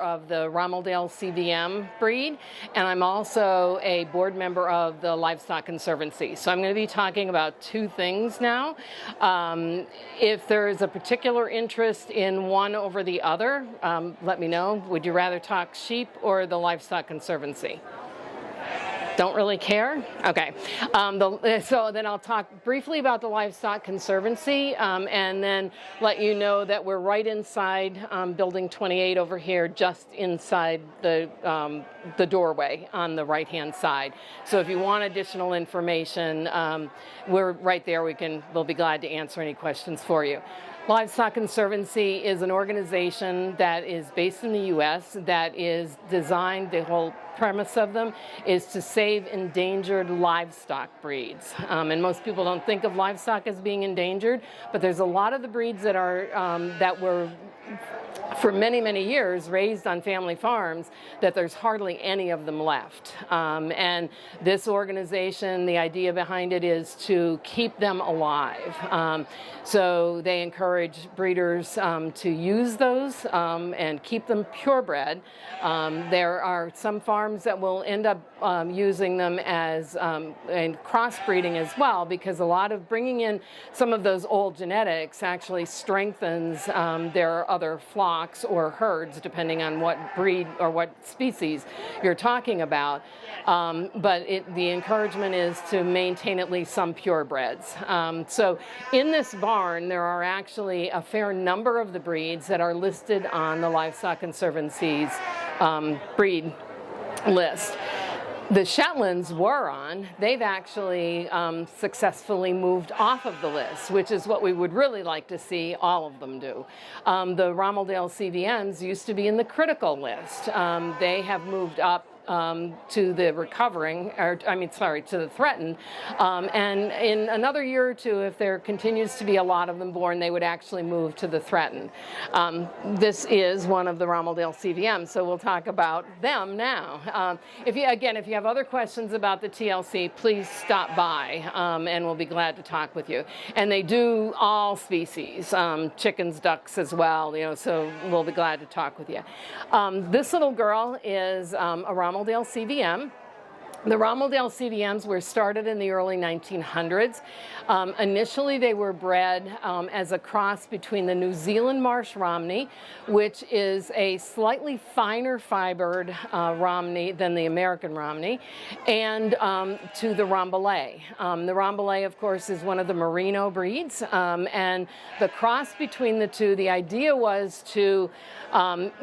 of the Romeldale CVM breed, and I'm also a board member of the Livestock Conservancy. So I'm going to be talking about two things now. If there is a particular interest in one over the other, let me know. Would you rather talk sheep or the Livestock Conservancy? Don't really care? Okay. So then I'll talk briefly about the Livestock Conservancy and then let you know that we're right inside Building 28 over here, just inside the doorway on the right-hand side. So if you want additional information, we're right there. We'll be glad to answer any questions for you. Livestock Conservancy is an organization that is based in the U.S. that is designed, the whole premise of them is to save endangered livestock breeds. And most people don't think of livestock as being endangered, but there's a lot of the breeds that are that were for many, many years raised on family farms that there's hardly any of them left. And this organization, the idea behind it is to keep them alive. So they encourage breeders to use those and keep them purebred. There are some farms that will end up using them as and crossbreeding as well, because a lot of bringing in some of those old genetics actually strengthens their other flocks or herds, depending on what breed or what species you're talking about. But the encouragement is to maintain at least some purebreds. So in this barn, there are actually a fair number of the breeds that are listed on the Livestock Conservancy's breed list. The Shetlands were on. They've actually successfully moved off of the list, which is what we would really like to see all of them do. The Romeldale CVMs used to be in the critical list. They have moved up to the recovering, or to the threatened. And in another year or two, if there continues to be a lot of them born, they would actually move to the threatened. This is one of the Romeldale CVMs, so we'll talk about them now. If you have other questions about the TLC, please stop by, and we'll be glad to talk with you. And they do all species, chickens, ducks as well, so we'll be glad to talk with you. This little girl is a Romeldale CVM. The Romeldale CVMs were started in the early 1900s. Initially, they were bred as a cross between the New Zealand Marsh Romney, which is a slightly finer fibered Romney than the American Romney, and to the Romeldale. The Romeldale, of course, is one of the merino breeds, and the cross between the two, the idea was to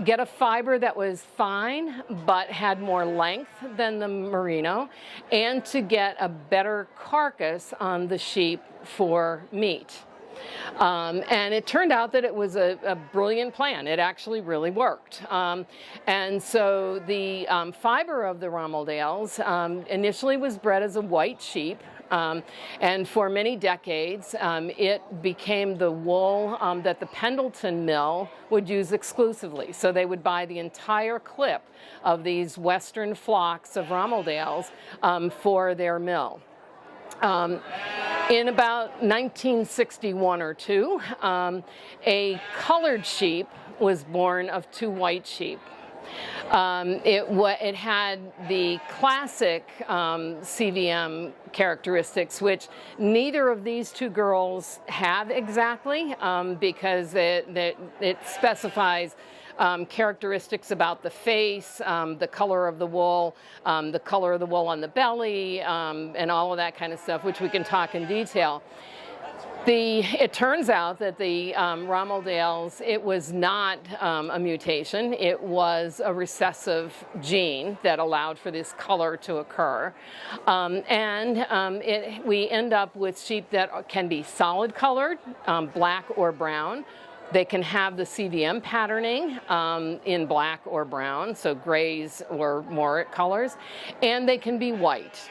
get a fiber that was fine but had more length than the merino, and to get a better carcass on the sheep for meat. And it turned out that it was a brilliant plan. It actually really worked. And so the fiber of the Romeldales initially was bred as a white sheep. And for many decades, it became the wool that the Pendleton mill would use exclusively. So they would buy the entire clip of these western flocks of Romeldales for their mill. In about 1961 or two, a colored sheep was born of two white sheep. It had the classic CVM characteristics, which neither of these two girls have exactly, because it specifies characteristics about the face, the color of the wool on the belly, and all of that kind of stuff, which we can talk in detail. It turns out that the Romeldales, it was not a mutation. It was a recessive gene that allowed for this color to occur. We end up with sheep that can be solid colored, black or brown. They can have the CVM patterning in black or brown, so grays or more colors, and they can be white.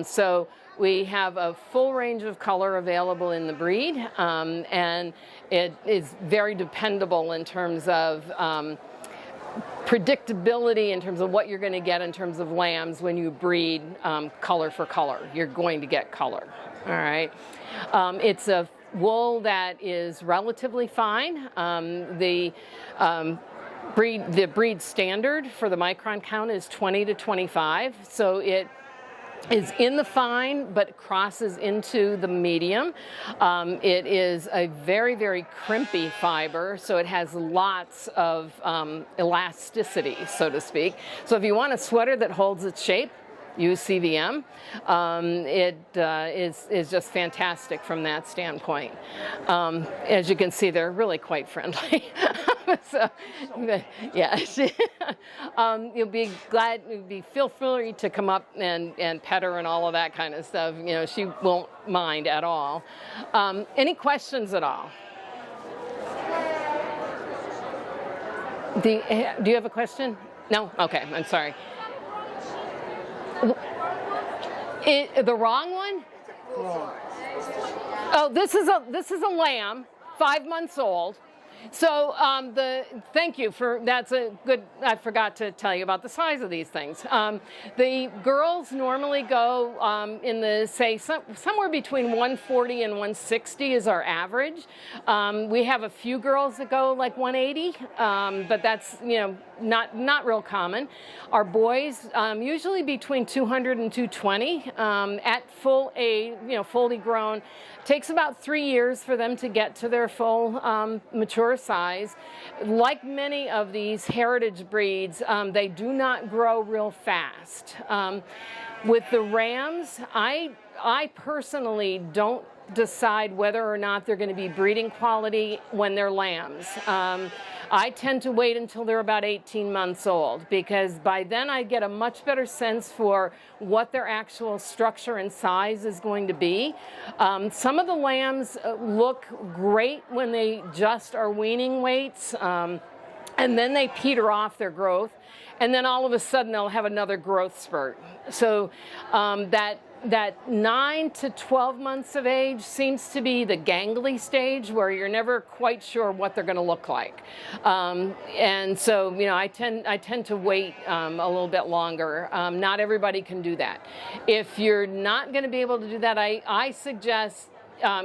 So we have a full range of color available in the breed, and it is very dependable in terms of predictability, in terms of what you're going to get in terms of lambs when you breed color for color. You're going to get color, all right? It's a wool that is relatively fine. the breed standard for the micron count is 20 to 25. So it is in the fine, but crosses into the medium. It is a very, very crimpy fiber, so it has lots of elasticity, so to speak. So if you want a sweater that holds its shape, use CVM. It is just fantastic from that standpoint. As you can see, they're really quite friendly. So, yeah, you'll be glad, feel free to come up and pet her and all of that kind of stuff. You know, she won't mind at all. Any questions at all? Do you have a question? No? Okay, I'm sorry. The wrong one? Oh, this is a lamb, 5 months old. So thank you for, that's a good, I forgot to tell you about the size of these things. The girls normally go in the, say, somewhere between 140 and 160 is our average. We have a few girls that go like 180, but that's, you know, not real common. Our boys, usually between 200 and 220 at full age, you know, fully grown. Takes about 3 years for them to get to their full mature size. Like many of these heritage breeds, they do not grow real fast. With the rams, I personally don't decide whether or not they're going to be breeding quality when they're lambs. I tend to wait until they're about 18 months old, because by then I get a much better sense for what their actual structure and size is going to be. Some of the lambs look great when they just are weaning weights, and then they peter off their growth, and then all of a sudden they'll have another growth spurt. So that 9 to 12 months of age seems to be the gangly stage, where you're never quite sure what they're going to look like. And so, you know, I tend to wait a little bit longer. Not everybody can do that. If you're not going to be able to do that, I suggest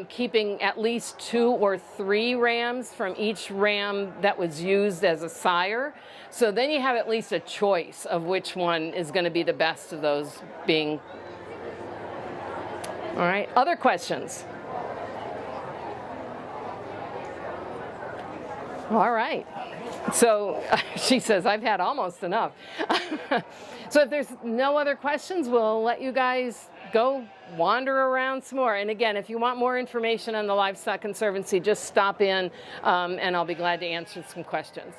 keeping at least 2 or 3 rams from each ram that was used as a sire. So then you have at least a choice of which one is going to be the best of those being. All right, other questions? All right. So she says, I've had almost enough. So if there's no other questions, we'll let you guys go wander around some more. And again, if you want more information on the Livestock Conservancy, just stop in and I'll be glad to answer some questions.